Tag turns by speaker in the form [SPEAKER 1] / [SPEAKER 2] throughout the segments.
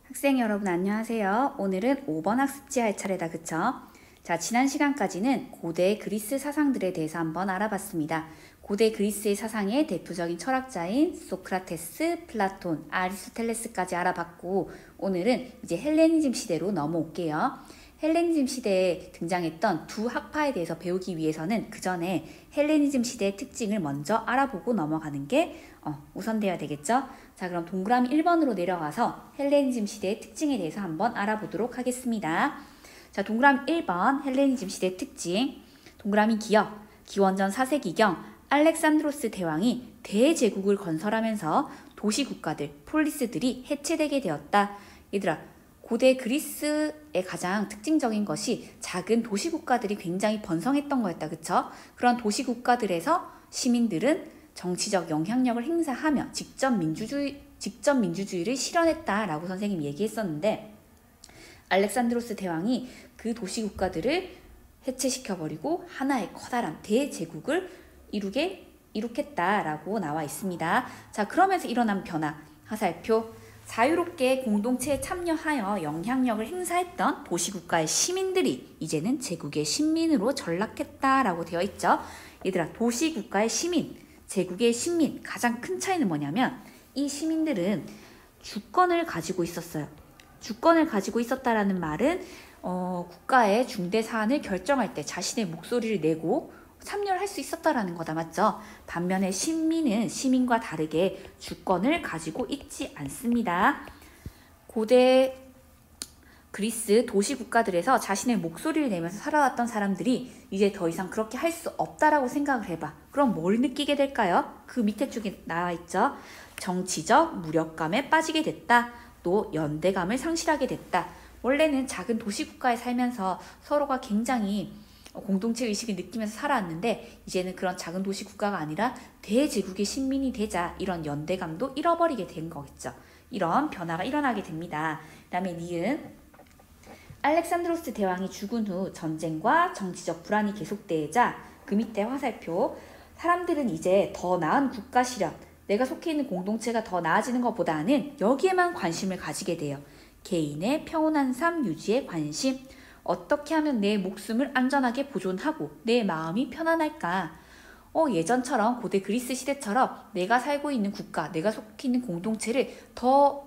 [SPEAKER 1] 학생 여러분 안녕하세요. 오늘은 5번 학습지 할 차례다 그쵸? 자, 지난 시간까지는 고대 그리스 사상들에 대해서 한번 알아봤습니다. 고대 그리스의 사상의 대표적인 철학자인 소크라테스, 플라톤, 아리스토텔레스까지 알아봤고 오늘은 이제 헬레니즘 시대로 넘어올게요. 헬레니즘 시대에 등장했던 두 학파에 대해서 배우기 위해서는 그 전에 헬레니즘 시대의 특징을 먼저 알아보고 넘어가는 게 우선돼야 되겠죠? 자, 그럼 동그라미 1번으로 내려가서 헬레니즘 시대의 특징에 대해서 한번 알아보도록 하겠습니다. 자, 동그라미 1번 헬레니즘 시대의 특징. 동그라미 기억. 기원전 4세기경 알렉산드로스 대왕이 대제국을 건설하면서 도시국가들, 폴리스들이 해체되게 되었다. 얘들아, 고대 그리스의 가장 특징적인 것이 작은 도시국가들이 굉장히 번성했던 거였다. 그쵸? 그런 도시국가들에서 시민들은 정치적 영향력을 행사하며 직접 민주주의를 실현했다라고 선생님이 얘기했었는데 알렉산드로스 대왕이 그 도시국가들을 해체시켜버리고 하나의 커다란 대제국을 이룩했다라고 나와 있습니다. 자, 그러면서 일어난 변화, 화살표. 자유롭게 공동체에 참여하여 영향력을 행사했던 도시국가의 시민들이 이제는 제국의 신민으로 전락했다라고 되어 있죠. 얘들아, 도시국가의 시민, 제국의 신민, 가장 큰 차이는 뭐냐면 이 시민들은 주권을 가지고 있었어요. 주권을 가지고 있었다라는 말은 국가의 중대 사안을 결정할 때 자신의 목소리를 내고 참여를 할 수 있었다라는 거다. 맞죠? 반면에 신민은 시민과 다르게 주권을 가지고 있지 않습니다. 고대 그리스 도시국가들에서 자신의 목소리를 내면서 살아왔던 사람들이 이제 더 이상 그렇게 할 수 없다라고 생각을 해봐. 그럼 뭘 느끼게 될까요? 그 밑에 쪽에 나와 있죠. 정치적 무력감에 빠지게 됐다. 또 연대감을 상실하게 됐다. 원래는 작은 도시국가에 살면서 서로가 굉장히 공동체 의식을 느끼면서 살아왔는데 이제는 그런 작은 도시 국가가 아니라 대제국의 신민이 되자 이런 연대감도 잃어버리게 된 거겠죠. 이런 변화가 일어나게 됩니다. 그 다음에 니은 알렉산드로스 대왕이 죽은 후 전쟁과 정치적 불안이 계속되자 그 밑에 화살표 사람들은 이제 더 나은 국가 실현, 내가 속해 있는 공동체가 더 나아지는 것보다는 여기에만 관심을 가지게 돼요. 개인의 평온한 삶 유지에 관심, 어떻게 하면 내 목숨을 안전하게 보존하고 내 마음이 편안할까? 예전처럼 고대 그리스 시대처럼 내가 살고 있는 국가, 내가 속해 있는 공동체를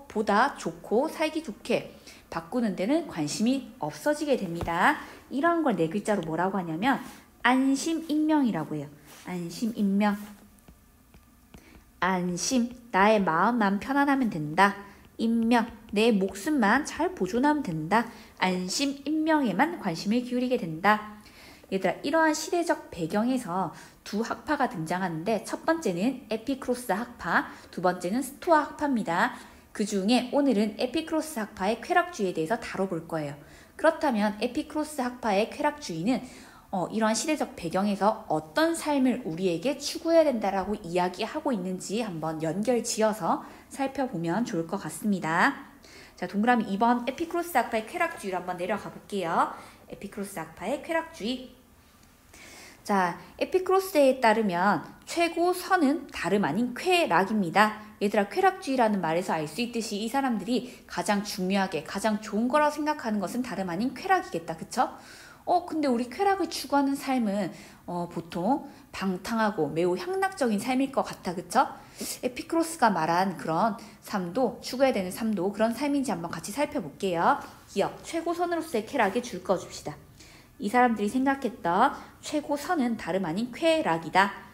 [SPEAKER 1] 보다 좋고 살기 좋게 바꾸는 데는 관심이 없어지게 됩니다. 이런 걸 네 글자로 뭐라고 하냐면 안심인명이라고 해요. 안심인명. 안심, 나의 마음만 편안하면 된다. 인명, 내 목숨만 잘 보존하면 된다. 안심, 인명에만 관심을 기울이게 된다. 얘들아, 이러한 시대적 배경에서 두 학파가 등장하는데 첫 번째는 에피크로스 학파, 두 번째는 스토아 학파입니다. 그 중에 오늘은 에피크로스 학파의 쾌락주의에 대해서 다뤄볼 거예요. 그렇다면 에피크로스 학파의 쾌락주의는 이러한 시대적 배경에서 어떤 삶을 우리에게 추구해야 된다라고 이야기하고 있는지 한번 연결지어서 살펴보면 좋을 것 같습니다. 자, 동그라미 2번 에피크로스 학파의 쾌락주의로 한번 내려가 볼게요. 에피크로스 학파의 쾌락주의. 자, 에피크로스에 따르면 최고 선은 다름 아닌 쾌락입니다. 얘들아, 쾌락주의라는 말에서 알 수 있듯이 이 사람들이 가장 중요하게 가장 좋은 거라고 생각하는 것은 다름 아닌 쾌락이겠다. 그쵸? 근데 우리 쾌락을 추구하는 삶은 보통 방탕하고 매우 향락적인 삶일 것 같아. 그쵸? 에피크로스가 말한 그런 삶도, 추구해야 되는 삶도 그런 삶인지 한번 같이 살펴볼게요. 기억, 최고선으로서의 쾌락에 줄 꺼줍시다. 이 사람들이 생각했던 최고선은 다름 아닌 쾌락이다.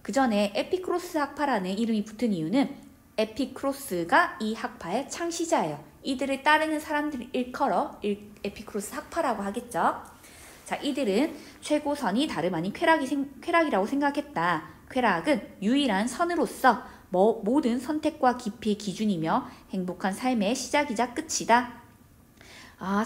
[SPEAKER 1] 그 전에 에피크로스 학파라는 이름이 붙은 이유는 에피크로스가 이 학파의 창시자예요. 이들을 따르는 사람들을 일컬어 에피크로스 학파라고 하겠죠. 자, 이들은 최고선이 다름 아닌 쾌락이라고 생각했다. 쾌락은 유일한 선으로서 모든 선택과 기피의 기준이며 행복한 삶의 시작이자 끝이다.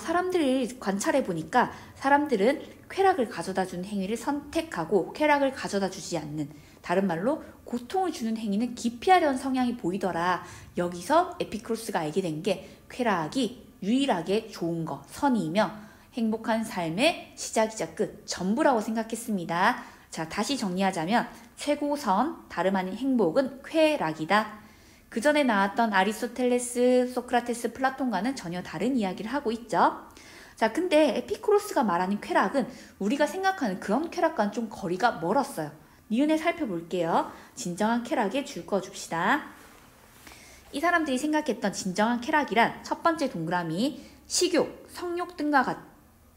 [SPEAKER 1] 사람들을 관찰해 보니까 사람들은 쾌락을 가져다 주는 행위를 선택하고 쾌락을 가져다 주지 않는, 다른 말로 고통을 주는 행위는 기피하려는 성향이 보이더라. 여기서 에피크로스가 알게 된 게 쾌락이 유일하게 좋은 거, 선이며 행복한 삶의 시작이자 끝, 전부라고 생각했습니다. 자, 다시 정리하자면 최고선, 다름 아닌 행복은 쾌락이다. 그 전에 나왔던 아리스토텔레스, 소크라테스, 플라톤과는 전혀 다른 이야기를 하고 있죠. 자, 근데 에피쿠로스가 말하는 쾌락은 우리가 생각하는 그런 쾌락과는 좀 거리가 멀었어요. 니은에 살펴볼게요. 진정한 쾌락에 줄 그어줍시다. 이 사람들이 생각했던 진정한 쾌락이란 첫 번째 동그라미 식욕, 성욕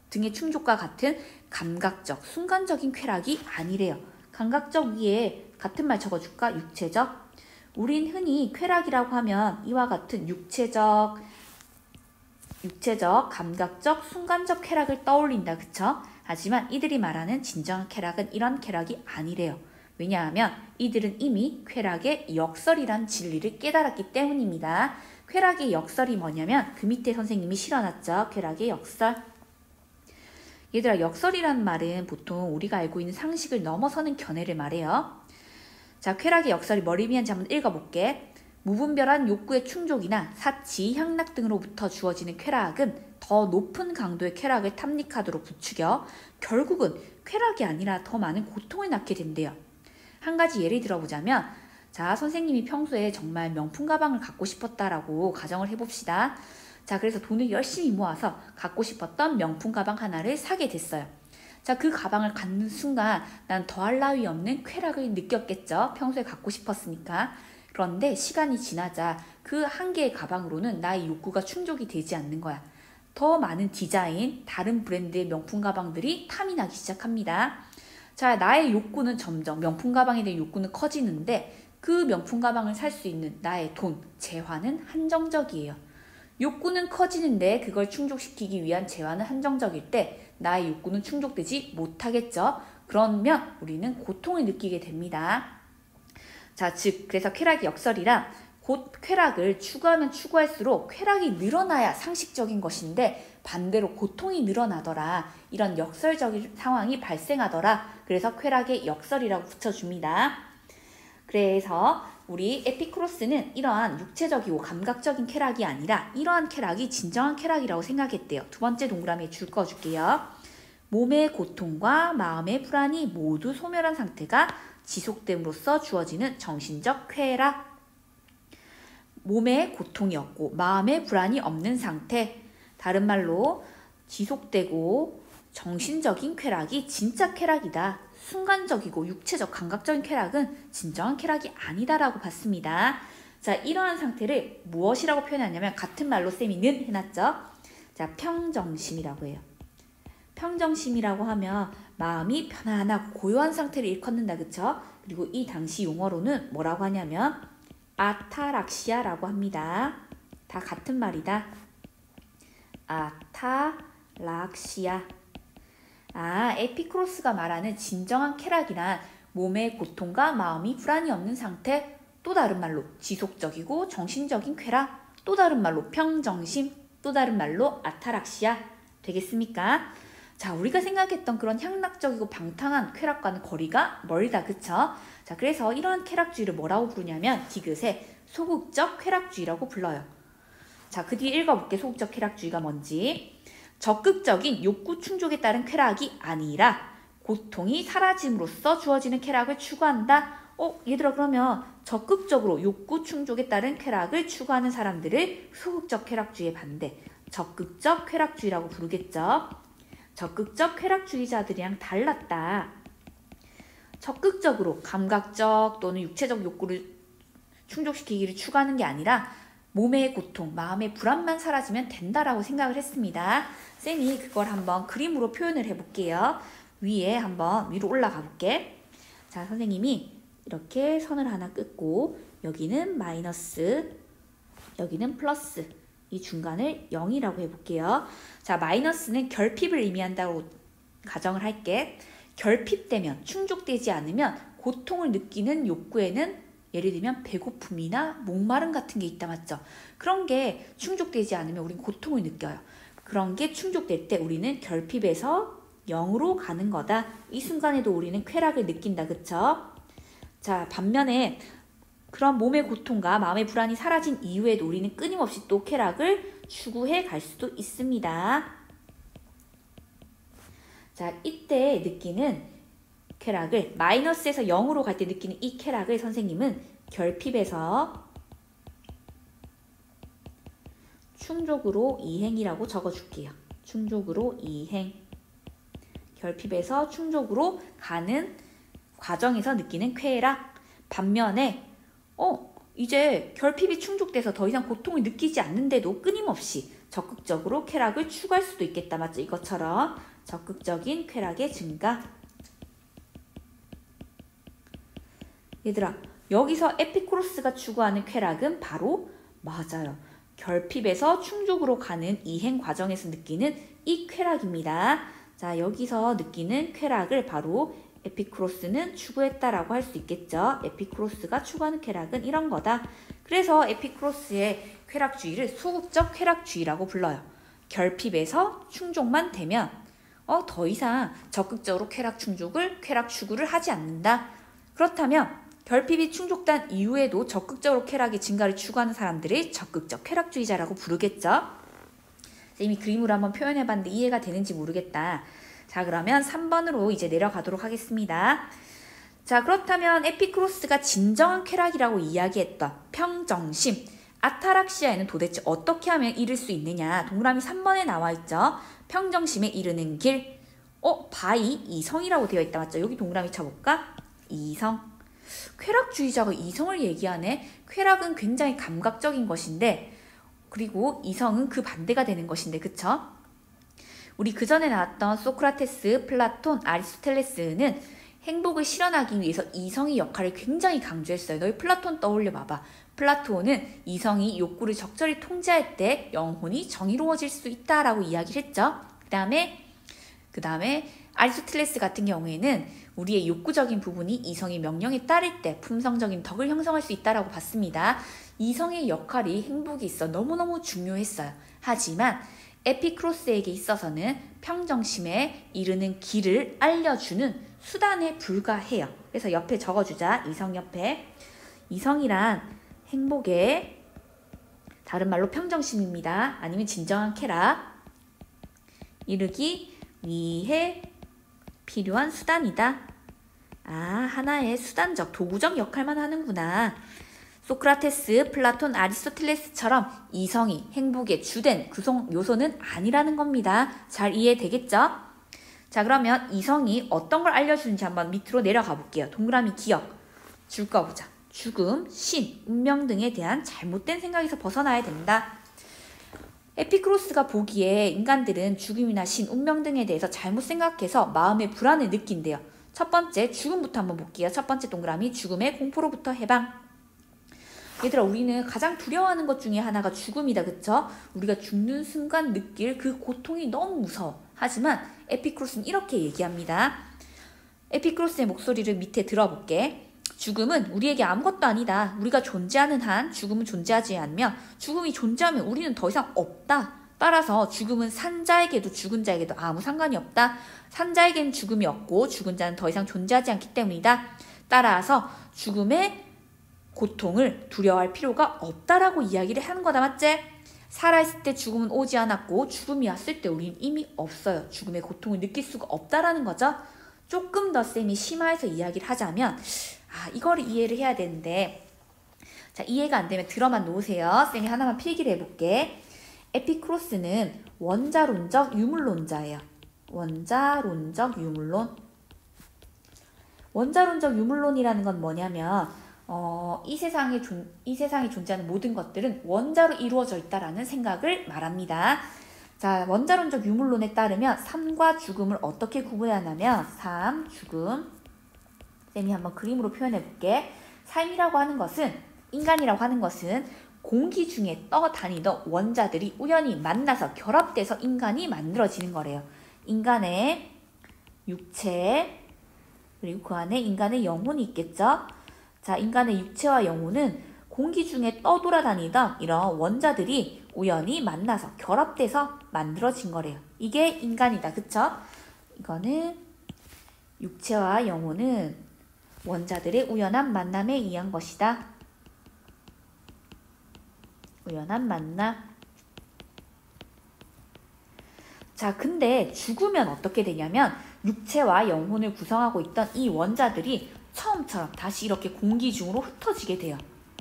[SPEAKER 1] 등의 충족과 같은 감각적, 순간적인 쾌락이 아니래요. 감각적 위에 같은 말 적어줄까? 육체적. 우린 흔히 쾌락이라고 하면 이와 같은 육체적, 감각적, 순간적 쾌락을 떠올린다. 그쵸? 하지만 이들이 말하는 진정한 쾌락은 이런 쾌락이 아니래요. 왜냐하면 이들은 이미 쾌락의 역설이란 진리를 깨달았기 때문입니다. 쾌락의 역설이 뭐냐면 그 밑에 선생님이 실어놨죠. 쾌락의 역설. 얘들아, 역설이라는 말은 보통 우리가 알고 있는 상식을 넘어서는 견해를 말해요. 자, 쾌락의 역설이 뭘 의미하는지 한번 읽어볼게. 무분별한 욕구의 충족이나 사치, 향락 등으로부터 주어지는 쾌락은 더 높은 강도의 쾌락을 탐닉하도록 부추겨 결국은 쾌락이 아니라 더 많은 고통을 낳게 된대요. 한 가지 예를 들어보자면, 자, 선생님이 평소에 정말 명품 가방을 갖고 싶었다라고 가정을 해봅시다. 자, 그래서 돈을 열심히 모아서 갖고 싶었던 명품 가방 하나를 사게 됐어요. 자, 그 가방을 갖는 순간 난 더할 나위 없는 쾌락을 느꼈겠죠. 평소에 갖고 싶었으니까. 그런데 시간이 지나자 그 한 개의 가방으로는 나의 욕구가 충족이 되지 않는 거야. 더 많은 디자인, 다른 브랜드의 명품 가방들이 탐이 나기 시작합니다. 자, 나의 욕구는 점점, 명품 가방에 대한 욕구는 커지는데 그 명품 가방을 살 수 있는 나의 돈, 재화는 한정적이에요. 욕구는 커지는데 그걸 충족시키기 위한 재화는 한정적일 때 나의 욕구는 충족되지 못하겠죠. 그러면 우리는 고통을 느끼게 됩니다. 자, 즉 그래서 쾌락의 역설이란 곧 쾌락을 추구하면 추구할수록 쾌락이 늘어나야 상식적인 것인데 반대로 고통이 늘어나더라. 이런 역설적인 상황이 발생하더라. 그래서 쾌락의 역설이라고 붙여줍니다. 그래서 우리 에피쿠로스는 이러한 육체적이고 감각적인 쾌락이 아니라 이러한 쾌락이 진정한 쾌락이라고 생각했대요. 두 번째 동그라미에 줄 그어줄게요. 몸의 고통과 마음의 불안이 모두 소멸한 상태가 지속됨으로써 주어지는 정신적 쾌락. 몸의 고통이 없고 마음의 불안이 없는 상태. 다른 말로 지속되고 정신적인 쾌락이 진짜 쾌락이다. 순간적이고 육체적 감각적인 쾌락은 진정한 쾌락이 아니다라고 봤습니다. 자, 이러한 상태를 무엇이라고 표현하냐면 같은 말로 쌤이 는 해놨죠. 자, 평정심이라고 해요. 평정심이라고 하면 마음이 편안하고 고요한 상태를 일컫는다. 그쵸? 그리고 이 당시 용어로는 뭐라고 하냐면 아타락시아라고 합니다. 다 같은 말이다. 아타락시아. 아, 에피쿠로스가 말하는 진정한 쾌락이란 몸의 고통과 마음이 불안이 없는 상태, 또 다른 말로 지속적이고 정신적인 쾌락, 또 다른 말로 평정심, 또 다른 말로 아타락시아 되겠습니까? 자, 우리가 생각했던 그런 향락적이고 방탕한 쾌락과는 거리가 멀다. 그쵸? 자, 그래서 이러한 쾌락주의를 뭐라고 부르냐면 디귿의 소극적 쾌락주의라고 불러요. 자, 그 뒤에 읽어볼게. 소극적 쾌락주의가 뭔지. 적극적인 욕구 충족에 따른 쾌락이 아니라 고통이 사라짐으로써 주어지는 쾌락을 추구한다. 얘들아, 그러면 적극적으로 욕구 충족에 따른 쾌락을 추구하는 사람들을 소극적 쾌락주의의 반대, 적극적 쾌락주의라고 부르겠죠. 적극적 쾌락주의자들이랑 달랐다. 적극적으로 감각적 또는 육체적 욕구를 충족시키기를 추구하는 게 아니라 몸의 고통, 마음의 불안만 사라지면 된다라고 생각을 했습니다. 쌤이 그걸 한번 그림으로 표현을 해볼게요. 위에 한번 위로 올라가 볼게. 자, 선생님이 이렇게 선을 하나 긋고 여기는 마이너스, 여기는 플러스, 이 중간을 0이라고 해볼게요. 자, 마이너스는 결핍을 의미한다고 가정을 할게. 결핍되면, 충족되지 않으면 고통을 느끼는 욕구에는 예를 들면 배고픔이나 목마름 같은 게 있다. 맞죠? 그런 게 충족되지 않으면 우리는 고통을 느껴요. 그런 게 충족될 때 우리는 결핍에서 0으로 가는 거다. 이 순간에도 우리는 쾌락을 느낀다. 그쵸? 자, 반면에 그런 몸의 고통과 마음의 불안이 사라진 이후에도 우리는 끊임없이 또 쾌락을 추구해 갈 수도 있습니다. 자, 이때 느끼는 쾌락을 마이너스에서 0으로 갈 때 느끼는 이 쾌락을 선생님은 결핍에서 충족으로 이행이라고 적어줄게요. 충족으로 이행. 결핍에서 충족으로 가는 과정에서 느끼는 쾌락. 반면에 이제 결핍이 충족돼서 더 이상 고통을 느끼지 않는데도 끊임없이 적극적으로 쾌락을 추구할 수도 있겠다. 맞죠? 이것처럼 적극적인 쾌락의 증가. 얘들아, 여기서 에피쿠로스가 추구하는 쾌락은 바로 맞아요. 결핍에서 충족으로 가는 이행 과정에서 느끼는 이 쾌락입니다. 자, 여기서 느끼는 쾌락을 바로 에피쿠로스는 추구했다라고 할 수 있겠죠. 에피쿠로스가 추구하는 쾌락은 이런 거다. 그래서 에피쿠로스의 쾌락주의를 소극적 쾌락주의라고 불러요. 결핍에서 충족만 되면 더 이상 적극적으로 쾌락 추구를 하지 않는다. 그렇다면 결핍이 충족된 이후에도 적극적으로 쾌락의 증가를 추구하는 사람들을 적극적 쾌락주의자라고 부르겠죠. 이미 그림으로 한번 표현해봤는데 이해가 되는지 모르겠다. 자, 그러면 3번으로 이제 내려가도록 하겠습니다. 자, 그렇다면 에피쿠로스가 진정한 쾌락이라고 이야기했던 평정심, 아타락시아에는 도대체 어떻게 하면 이룰 수 있느냐. 동그라미 3번에 나와 있죠. 평정심에 이르는 길. 바이 이성이라고 되어 있다. 맞죠? 여기 동그라미 쳐볼까? 이성. 쾌락주의자가 이성을 얘기하네. 쾌락은 굉장히 감각적인 것인데, 그리고 이성은 그 반대가 되는 것인데, 그쵸? 우리 그 전에 나왔던 소크라테스, 플라톤, 아리스토텔레스는 행복을 실현하기 위해서 이성의 역할을 굉장히 강조했어요. 너희 플라톤 떠올려 봐봐. 플라톤은 이성이 욕구를 적절히 통제할 때 영혼이 정의로워질 수 있다라고 이야기를 했죠. 그 다음에 아리스토텔레스 같은 경우에는 우리의 욕구적인 부분이 이성의 명령에 따를 때 품성적인 덕을 형성할 수 있다라고 봤습니다. 이성의 역할이 행복에 있어 너무너무 중요했어요. 하지만 에피쿠로스에게 있어서는 평정심에 이르는 길을 알려주는 수단에 불과해요. 그래서 옆에 적어주자. 이성 옆에. 이성이란 행복의 다른 말로 평정심입니다. 아니면 진정한 쾌락. 이르기 위해 필요한 수단이다. 하나의 수단적, 도구적 역할만 하는구나. 소크라테스, 플라톤, 아리스토텔레스처럼 이성이 행복의 주된 구성 요소는 아니라는 겁니다. 잘 이해되겠죠? 자, 그러면 이성이 어떤 걸 알려주는지 한번 밑으로 내려가 볼게요. 동그라미 기억 줄 거 보자. 죽음, 신, 운명 등에 대한 잘못된 생각에서 벗어나야 된다. 에피쿠로스가 보기에 인간들은 죽음이나 신, 운명 등에 대해서 잘못 생각해서 마음의 불안을 느낀대요. 첫 번째, 죽음부터 한번 볼게요. 첫 번째 동그라미, 죽음의 공포로부터 해방. 얘들아, 우리는 가장 두려워하는 것 중에 하나가 죽음이다. 그쵸? 우리가 죽는 순간 느낄 그 고통이 너무 무서워. 하지만 에피쿠로스는 이렇게 얘기합니다. 에피쿠로스의 목소리를 밑에 들어볼게. 죽음은 우리에게 아무것도 아니다. 우리가 존재하는 한 죽음은 존재하지 않으며 죽음이 존재하면 우리는 더 이상 없다. 따라서 죽음은 산 자에게도 죽은 자에게도 아무 상관이 없다. 산 자에게는 죽음이 없고 죽은 자는 더 이상 존재하지 않기 때문이다. 따라서 죽음의 고통을 두려워할 필요가 없다라고 이야기를 하는 거다. 맞지? 살아있을 때 죽음은 오지 않았고 죽음이 왔을 때 우리는 이미 없어요. 죽음의 고통을 느낄 수가 없다라는 거죠. 조금 더 쌤이 심화해서 이야기를 하자면 이거를 이해를 해야 되는데, 자, 이해가 안 되면 들어만 놓으세요. 쌤이 하나만 필기를 해볼게. 에피쿠로스는 원자론적 유물론자예요. 원자론적 유물론. 원자론적 유물론이라는 건 뭐냐면 이 세상에 존재하는 모든 것들은 원자로 이루어져 있다라는 생각을 말합니다. 자, 원자론적 유물론에 따르면 삶과 죽음을 어떻게 구분하냐면 삶, 죽음. 쌤이 한번 그림으로 표현해 볼게. 삶이라고 하는 것은, 인간이라고 하는 것은 공기 중에 떠다니던 원자들이 우연히 만나서 결합돼서 인간이 만들어지는 거래요. 인간의 육체, 그리고 그 안에 인간의 영혼이 있겠죠. 자, 인간의 육체와 영혼은 공기 중에 떠돌아다니던 이런 원자들이 우연히 만나서 결합돼서 만들어진 거래요. 이게 인간이다. 그쵸? 이거는 육체와 영혼은 원자들의 우연한 만남에 의한 것이다. 우연한 만남. 자, 근데 죽으면 어떻게 되냐면 육체와 영혼을 구성하고 있던 이 원자들이 처음처럼 다시 이렇게 공기 중으로 흩어지게 돼요.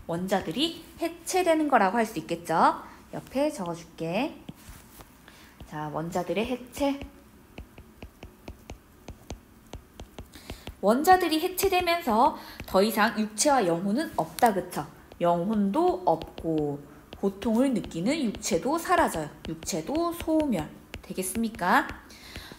[SPEAKER 1] 원자들이 해체되는 거라고 할 수 있겠죠. 옆에 적어줄게. 자, 원자들의 해체. 원자들이 해체되면서 더 이상 육체와 영혼은 없다, 그쵸? 영혼도 없고 고통을 느끼는 육체도 사라져요. 육체도 소멸. 되겠습니까?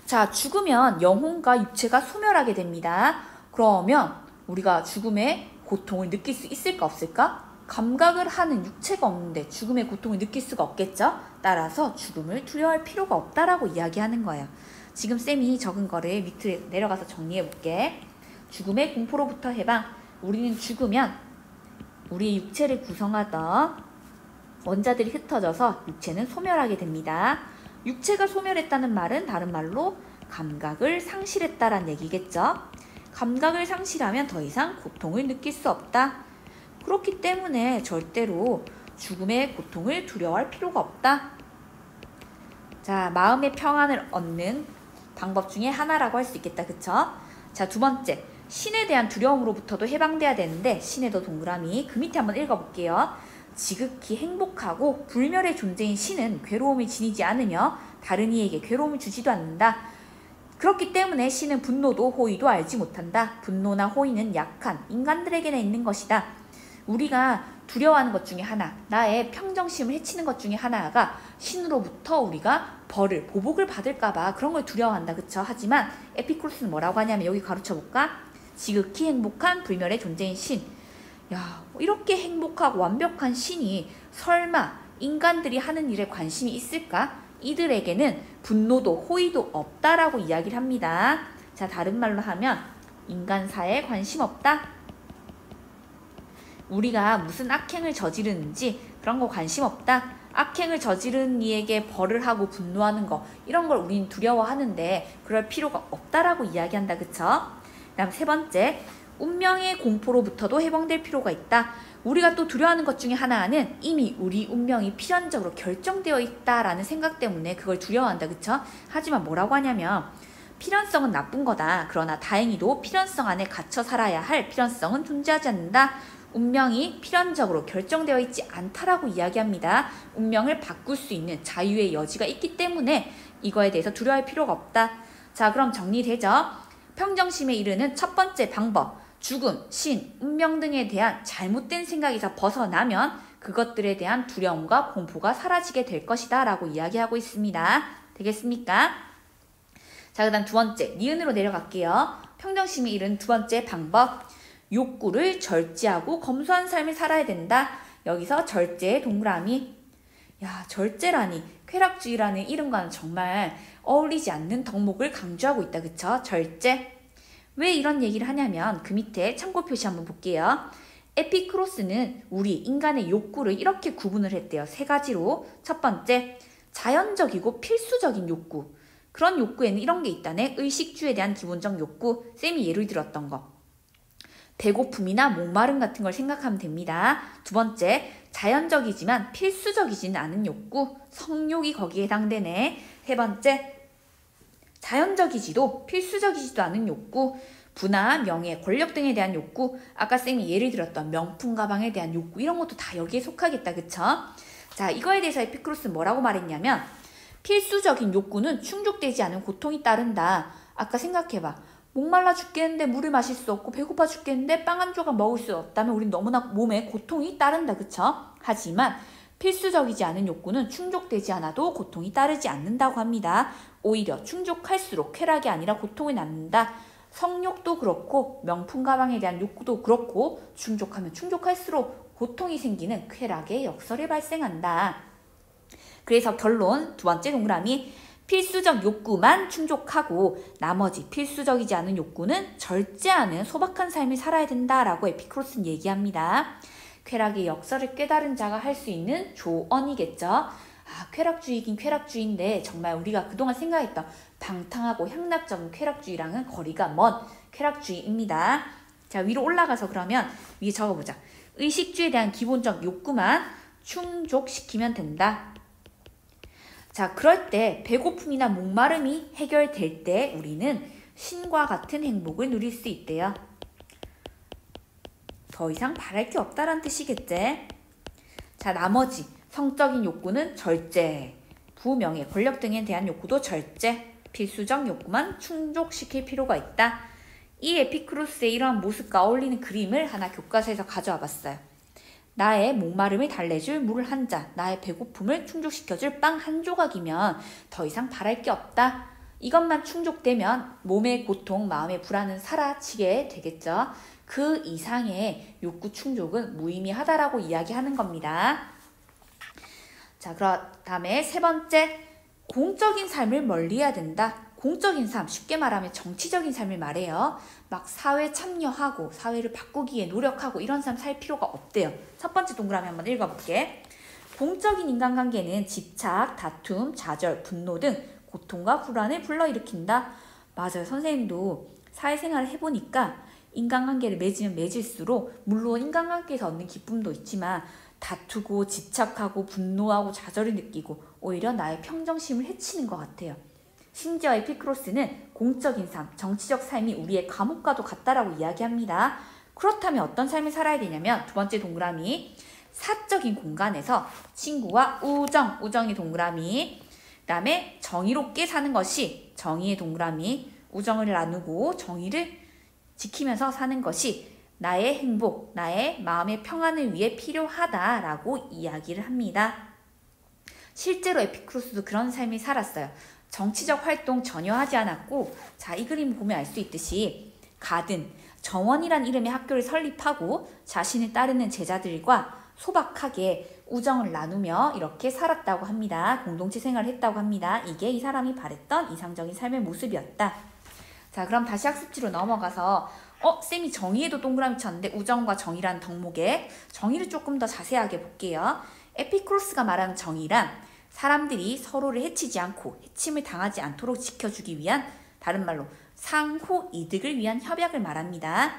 [SPEAKER 1] 자, 죽으면 영혼과 육체가 소멸하게 됩니다. 그러면 우리가 죽음의 고통을 느낄 수 있을까 없을까? 감각을 하는 육체가 없는데 죽음의 고통을 느낄 수가 없겠죠? 따라서 죽음을 두려워할 필요가 없다라고 이야기하는 거예요. 지금 쌤이 적은 거를 밑으로 내려가서 정리해 볼게. 죽음의 공포로부터 해방. 우리는 죽으면 우리의 육체를 구성하던 원자들이 흩어져서 육체는 소멸하게 됩니다. 육체가 소멸했다는 말은 다른 말로 감각을 상실했다란 얘기겠죠. 감각을 상실하면 더 이상 고통을 느낄 수 없다. 그렇기 때문에 절대로 죽음의 고통을 두려워할 필요가 없다. 자, 마음의 평안을 얻는 방법 중에 하나라고 할 수 있겠다. 그쵸? 자, 두 번째. 신에 대한 두려움으로부터도 해방돼야 되는데 신에도 동그라미. 그 밑에 한번 읽어볼게요. 지극히 행복하고 불멸의 존재인 신은 괴로움을 지니지 않으며 다른 이에게 괴로움을 주지도 않는다. 그렇기 때문에 신은 분노도 호의도 알지 못한다. 분노나 호의는 약한 인간들에게나 있는 것이다. 우리가 두려워하는 것 중에 하나, 나의 평정심을 해치는 것 중에 하나가 신으로부터 우리가 벌을, 보복을 받을까봐 그런 걸 두려워한다. 그쵸? 하지만 에피쿠로스는 뭐라고 하냐면 여기 가르쳐볼까? 지극히 행복한 불멸의 존재인 신. 야, 이렇게 행복하고 완벽한 신이 설마 인간들이 하는 일에 관심이 있을까? 이들에게는 분노도 호의도 없다라고 이야기를 합니다. 자, 다른 말로 하면 인간사에 관심 없다. 우리가 무슨 악행을 저지르는지 그런 거 관심 없다. 악행을 저지른 이에게 벌을 하고 분노하는 거, 이런 걸 우린 두려워하는데 그럴 필요가 없다라고 이야기한다. 그쵸? 그다음 세 번째, 운명의 공포로부터도 해방될 필요가 있다. 우리가 또 두려워하는 것 중에 하나는 이미 우리 운명이 필연적으로 결정되어 있다라는 생각 때문에 그걸 두려워한다. 그쵸? 하지만 뭐라고 하냐면 필연성은 나쁜 거다. 그러나 다행히도 필연성 안에 갇혀 살아야 할 필연성은 존재하지 않는다. 운명이 필연적으로 결정되어 있지 않다라고 이야기합니다. 운명을 바꿀 수 있는 자유의 여지가 있기 때문에 이거에 대해서 두려워할 필요가 없다. 자, 그럼 정리되죠? 평정심에 이르는 첫 번째 방법, 죽음, 신, 운명 등에 대한 잘못된 생각에서 벗어나면 그것들에 대한 두려움과 공포가 사라지게 될 것이다 라고 이야기하고 있습니다. 되겠습니까? 자, 그 다음 두 번째, 니은으로 내려갈게요. 평정심에 이르는 두 번째 방법, 욕구를 절제하고 검소한 삶을 살아야 된다. 여기서 절제의 동그라미. 야, 절제라니, 쾌락주의라는 이름과는 정말 어울리지 않는 덕목을 강조하고 있다. 그쵸? 절제. 왜 이런 얘기를 하냐면 그 밑에 참고 표시 한번 볼게요. 에피쿠로스는 우리 인간의 욕구를 이렇게 구분을 했대요. 세 가지로. 첫 번째, 자연적이고 필수적인 욕구. 그런 욕구에는 이런 게 있다네. 의식주에 대한 기본적 욕구. 쌤이 예를 들었던 거. 배고픔이나 목마름 같은 걸 생각하면 됩니다. 두 번째, 자연적이지만 필수적이지는 않은 욕구. 성욕이 거기에 해당되네. 세 번째, 자연적이지도 필수적이지도 않은 욕구. 부나 명예, 권력 등에 대한 욕구. 아까 쌤이 예를 들었던 명품 가방에 대한 욕구. 이런 것도 다 여기에 속하겠다. 그쵸? 자, 이거에 대해서 에피쿠로스는 뭐라고 말했냐면 필수적인 욕구는 충족되지 않은 고통이 따른다. 아까 생각해봐. 목말라 죽겠는데 물을 마실 수 없고 배고파 죽겠는데 빵 한 조각 먹을 수 없다면 우린 너무나 몸에 고통이 따른다. 그쵸? 하지만 필수적이지 않은 욕구는 충족되지 않아도 고통이 따르지 않는다고 합니다. 오히려 충족할수록 쾌락이 아니라 고통을 낳는다. 성욕도 그렇고 명품 가방에 대한 욕구도 그렇고 충족하면 충족할수록 고통이 생기는 쾌락의 역설이 발생한다. 그래서 결론 두 번째 동그라미, 필수적 욕구만 충족하고 나머지 필수적이지 않은 욕구는 절제하는 소박한 삶을 살아야 된다라고 에피쿠로스는 얘기합니다. 쾌락의 역설을 깨달은 자가 할 수 있는 조언이겠죠. 아, 쾌락주의긴 쾌락주의인데 정말 우리가 그동안 생각했던 방탕하고 향락적인 쾌락주의랑은 거리가 먼 쾌락주의입니다. 자, 위로 올라가서 그러면 위에 적어보자. 의식주에 대한 기본적 욕구만 충족시키면 된다. 자, 그럴 때 배고픔이나 목마름이 해결될 때 우리는 신과 같은 행복을 누릴 수 있대요. 더 이상 바랄 게 없다란 뜻이겠지. 자, 나머지 성적인 욕구는 절제. 부명예, 권력 등에 대한 욕구도 절제. 필수적 욕구만 충족시킬 필요가 있다. 이 에피쿠로스의 이러한 모습과 어울리는 그림을 하나 교과서에서 가져와 봤어요. 나의 목마름을 달래줄 물 한 잔, 나의 배고픔을 충족시켜줄 빵 한 조각이면 더 이상 바랄 게 없다. 이것만 충족되면 몸의 고통, 마음의 불안은 사라지게 되겠죠. 그 이상의 욕구 충족은 무의미하다라고 이야기하는 겁니다. 자, 그다음에 세 번째, 공적인 삶을 멀리해야 된다. 공적인 삶, 쉽게 말하면 정치적인 삶을 말해요. 막 사회에 참여하고 사회를 바꾸기에 노력하고 이런 삶 살 필요가 없대요. 첫 번째 동그라미 한번 읽어볼게. 공적인 인간관계는 집착, 다툼, 좌절, 분노 등 고통과 불안을 불러일으킨다. 맞아요. 선생님도 사회생활을 해보니까 인간관계를 맺으면 맺을수록 물론 인간관계에서 얻는 기쁨도 있지만 다투고 집착하고 분노하고 좌절을 느끼고 오히려 나의 평정심을 해치는 것 같아요. 심지어 에피쿠로스는 공적인 삶, 정치적 삶이 우리의 감옥과도 같다라고 이야기합니다. 그렇다면 어떤 삶을 살아야 되냐면 두 번째 동그라미, 사적인 공간에서 친구와 우정이 동그라미, 그 다음에 정의롭게 사는 것이 정의의 동그라미, 우정을 나누고 정의를 지키면서 사는 것이 나의 행복, 나의 마음의 평안을 위해 필요하다라고 이야기를 합니다. 실제로 에피쿠로스도 그런 삶을 살았어요. 정치적 활동 전혀 하지 않았고, 자, 이 그림 보면 알 수 있듯이 가든 정원이란 이름의 학교를 설립하고 자신을 따르는 제자들과 소박하게 우정을 나누며 이렇게 살았다고 합니다. 공동체 생활을 했다고 합니다. 이게 이 사람이 바랬던 이상적인 삶의 모습이었다. 자, 그럼 다시 학습지로 넘어가서 쌤이 정의에도 동그라미 쳤는데 우정과 정의란 덕목에 정의를 조금 더 자세하게 볼게요. 에피쿠로스가 말하는 정의란 사람들이 서로를 해치지 않고 해침을 당하지 않도록 지켜주기 위한, 다른 말로 상호 이득을 위한 협약을 말합니다.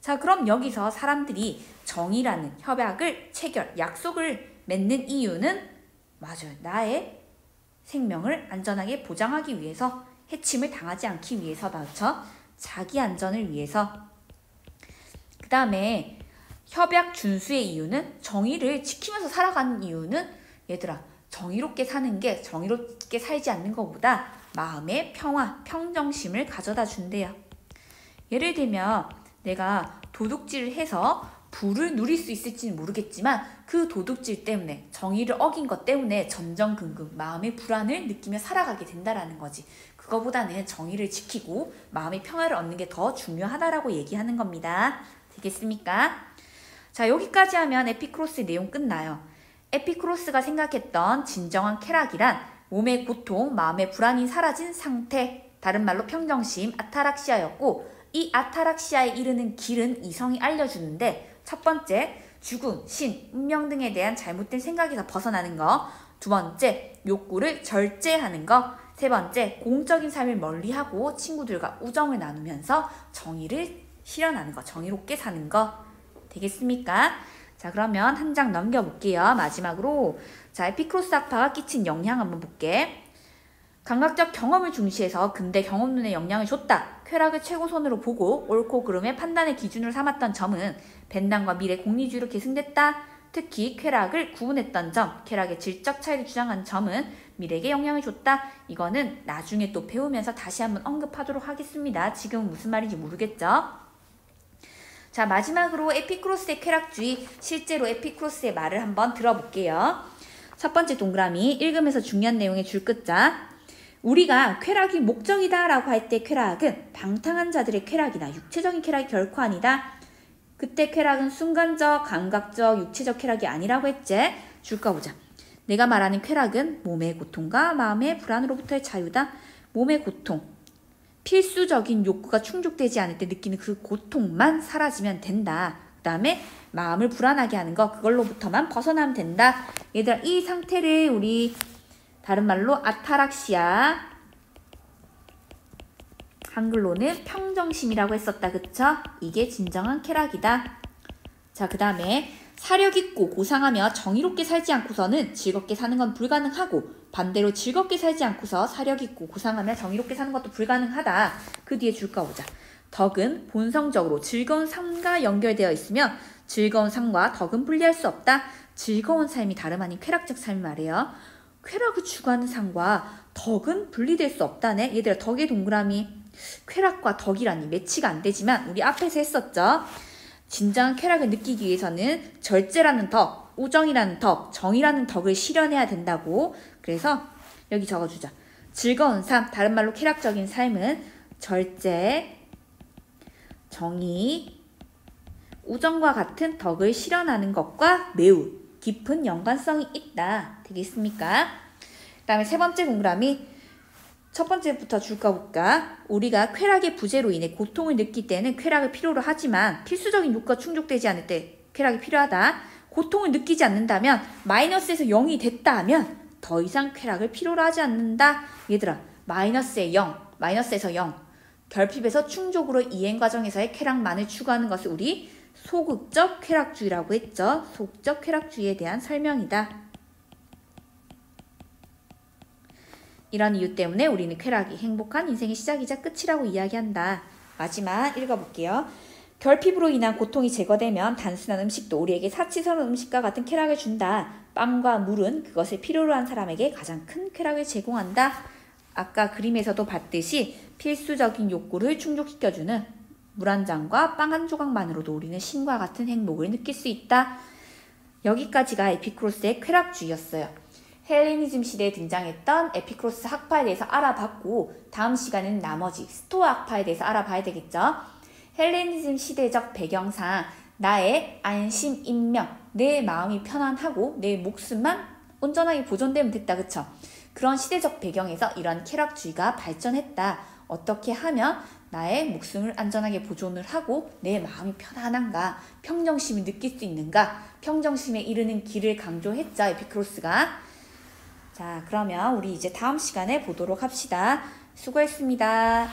[SPEAKER 1] 자, 그럼 여기서 사람들이 정의라는 협약을 체결, 약속을 맺는 이유는 맞아요. 나의 생명을 안전하게 보장하기 위해서, 해침을 당하지 않기 위해서, 맞죠? 자기 안전을 위해서. 그 다음에 협약 준수의 이유는, 정의를 지키면서 살아가는 이유는 얘들아, 정의롭게 사는 게 정의롭게 살지 않는 것보다 마음의 평화, 평정심을 가져다 준대요. 예를 들면 내가 도둑질을 해서 부를 누릴 수 있을지는 모르겠지만 그 도둑질 때문에, 정의를 어긴 것 때문에 전전긍긍 마음의 불안을 느끼며 살아가게 된다라는 거지. 그거보다는 정의를 지키고 마음의 평화를 얻는 게 더 중요하다라고 얘기하는 겁니다. 되겠습니까? 자, 여기까지 하면 에피쿠로스의 내용 끝나요. 에피쿠로스가 생각했던 진정한 쾌락이란 몸의 고통, 마음의 불안이 사라진 상태, 다른 말로 평정심, 아타락시아였고, 이 아타락시아에 이르는 길은 이성이 알려주는데, 첫 번째, 죽음, 신, 운명 등에 대한 잘못된 생각에서 벗어나는 거, 두 번째, 욕구를 절제하는 거, 세 번째, 공적인 삶을 멀리하고 친구들과 우정을 나누면서 정의를 실현하는 거, 정의롭게 사는 거. 되겠습니까? 자, 그러면 한 장 넘겨볼게요. 마지막으로 자, 에피쿠로스 학파가 끼친 영향 한번 볼게. 감각적 경험을 중시해서 근대 경험론에 영향을 줬다. 쾌락을 최고선으로 보고 옳고 그름의 판단의 기준으로 삼았던 점은 벤당과 미래 공리주의로 계승됐다. 특히 쾌락을 구분했던 점, 쾌락의 질적 차이를 주장한 점은 미래에게 영향을 줬다. 이거는 나중에 또 배우면서 다시 한번 언급하도록 하겠습니다. 지금은 무슨 말인지 모르겠죠? 자, 마지막으로 에피쿠로스의 쾌락주의, 실제로 에피쿠로스의 말을 한번 들어볼게요. 첫 번째 동그라미, 읽으면서 중요한 내용의 줄끝자. 우리가 쾌락이 목적이다 라고 할 때 쾌락은 방탕한 자들의 쾌락이나 육체적인 쾌락이 결코 아니다. 그때 쾌락은 순간적, 감각적, 육체적 쾌락이 아니라고 했지. 줄까 보자. 내가 말하는 쾌락은 몸의 고통과 마음의 불안으로부터의 자유다. 몸의 고통, 필수적인 욕구가 충족되지 않을 때 느끼는 그 고통만 사라지면 된다. 그 다음에 마음을 불안하게 하는 거, 그걸로부터만 벗어나면 된다. 얘들아, 이 상태를 우리 다른 말로 아타락시아, 한글로는 평정심이라고 했었다. 그쵸? 이게 진정한 쾌락이다. 자, 그 다음에 사력 있고 고상하며 정의롭게 살지 않고서는 즐겁게 사는 건 불가능하고, 반대로 즐겁게 살지 않고서 사력 있고 고상하며 정의롭게 사는 것도 불가능하다. 그 뒤에 줄까 보자. 덕은 본성적으로 즐거운 삶과 연결되어 있으며 즐거운 삶과 덕은 분리할 수 없다. 즐거운 삶이 다름 아닌 쾌락적 삶을 말해요. 쾌락을 추구하는 삶과 덕은 분리될 수 없다네. 얘들아, 덕의 동그라미, 쾌락과 덕이라니 매치가 안 되지만 우리 앞에서 했었죠. 진정한 쾌락을 느끼기 위해서는 절제라는 덕, 우정이라는 덕, 정이라는 덕을 실현해야 된다고. 그래서 여기 적어주자. 즐거운 삶, 다른 말로 쾌락적인 삶은 절제, 정의, 우정과 같은 덕을 실현하는 것과 매우 깊은 연관성이 있다. 되겠습니까? 그 다음에 세 번째 동그라미, 첫 번째부터 줄까 볼까? 우리가 쾌락의 부재로 인해 고통을 느낄 때는 쾌락을 필요로 하지만 필수적인 욕구가 충족되지 않을 때 쾌락이 필요하다. 고통을 느끼지 않는다면 마이너스에서 0이 됐다 하면 더 이상 쾌락을 필요로 하지 않는다. 얘들아, 마이너스의 0, 마이너스에서 0, 결핍에서 충족으로 이행 과정에서의 쾌락만을 추구하는 것을 우리 소극적 쾌락주의라고 했죠. 소극적 쾌락주의에 대한 설명이다. 이런 이유 때문에 우리는 쾌락이 행복한 인생의 시작이자 끝이라고 이야기한다. 마지막 읽어볼게요. 결핍으로 인한 고통이 제거되면 단순한 음식도 우리에게 사치스러운 음식과 같은 쾌락을 준다. 빵과 물은 그것을 필요로 한 사람에게 가장 큰 쾌락을 제공한다. 아까 그림에서도 봤듯이 필수적인 욕구를 충족시켜주는 물 한 잔과 빵 한 조각만으로도 우리는 신과 같은 행복을 느낄 수 있다. 여기까지가 에피쿠로스의 쾌락주의였어요. 헬레니즘 시대에 등장했던 에피쿠로스 학파에 대해서 알아봤고, 다음 시간에는 나머지 스토아 학파에 대해서 알아봐야 되겠죠. 헬레니즘 시대적 배경상 나의 안심, 인명, 내 마음이 편안하고 내 목숨만 온전하게 보존되면 됐다. 그쵸? 그런 시대적 배경에서 이런 쾌락주의가 발전했다. 어떻게 하면 나의 목숨을 안전하게 보존을 하고 내 마음이 편안한가, 평정심을 느낄 수 있는가, 평정심에 이르는 길을 강조했죠, 에피쿠로스가. 자, 그러면 우리 이제 다음 시간에 보도록 합시다. 수고했습니다.